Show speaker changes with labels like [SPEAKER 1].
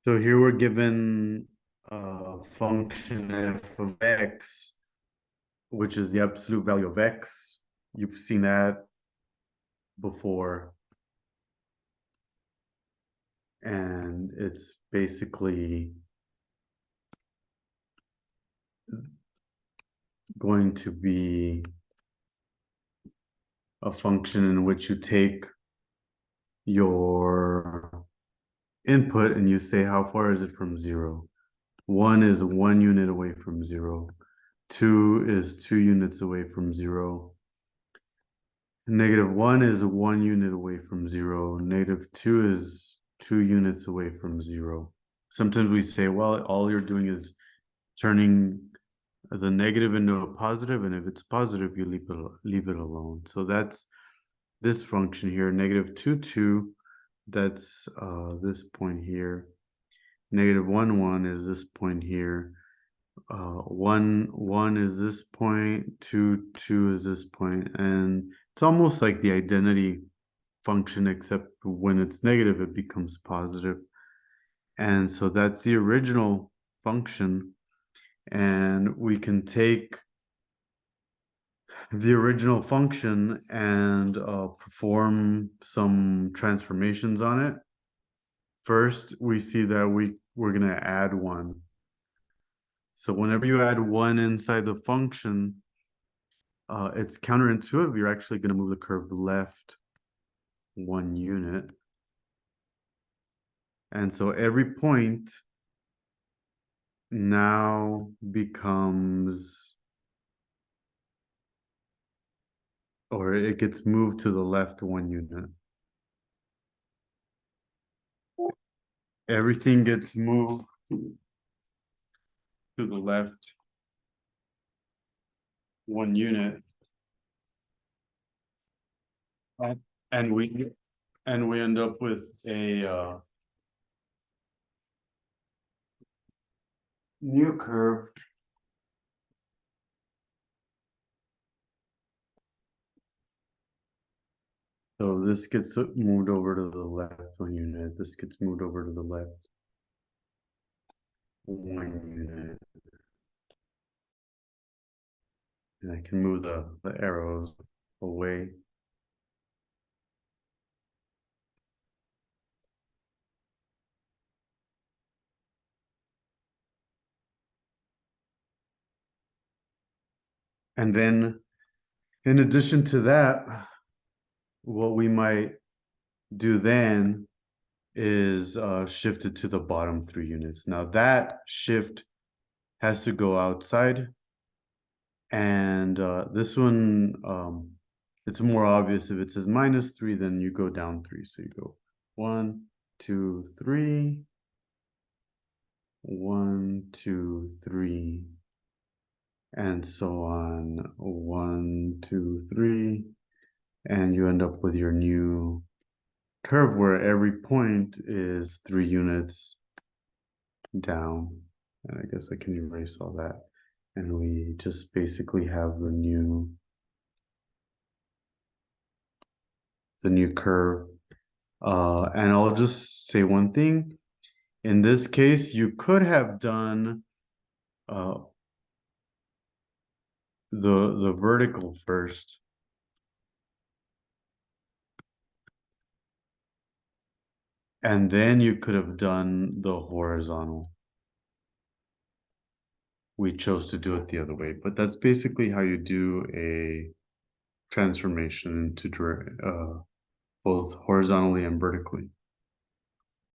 [SPEAKER 1] So here we're given a function f of x, which is the absolute value of x. You've seen that before. And it's basically going to be a function in which you take your input and you say how far is it from zero. 1 is 1 unit away from zero. 2 is 2 units away from zero. -1 is 1 unit away from zero. -2 is 2 units away from zero. Sometimes we say, well, all you're doing is turning the negative into a positive, and if it's positive, you leave it alone. So that's this function here, -2, 2, that's this point here. -1, 1 is this point here. 1, 1 is this point, 2, 2 is this point, and it's almost like the identity function, except when it's negative, it becomes positive. And so that's the original function. And we can take the original function and perform some transformations on it. First, we see that we're going to add 1. So whenever you add 1 inside the function, it's counterintuitive. You're actually going to move the curve left 1 unit. And so every point now becomes, or it gets moved to the left 1 unit. Everything gets moved to the left 1 unit. And we end up with a new curve. So this gets moved over to the left 1 unit. This gets moved over to the left 1 unit. And I can move the arrows away. And then in addition to that, what we might do then is shift it to the bottom 3 units. Now that shift has to go outside. And this one, it's more obvious. If it says -3, then you go down 3. So you go 1, 2, 3, 1, 2, 3, and so on. 1, 2, 3, and you end up with your new curve where every point is 3 units down. And I guess I can erase all that. And we just basically have the new curve. And I'll just say one thing. In this case, you could have done the vertical first. And then you could have done the horizontal. We chose to do it the other way, but that's basically how you do a transformation into both horizontally and vertically.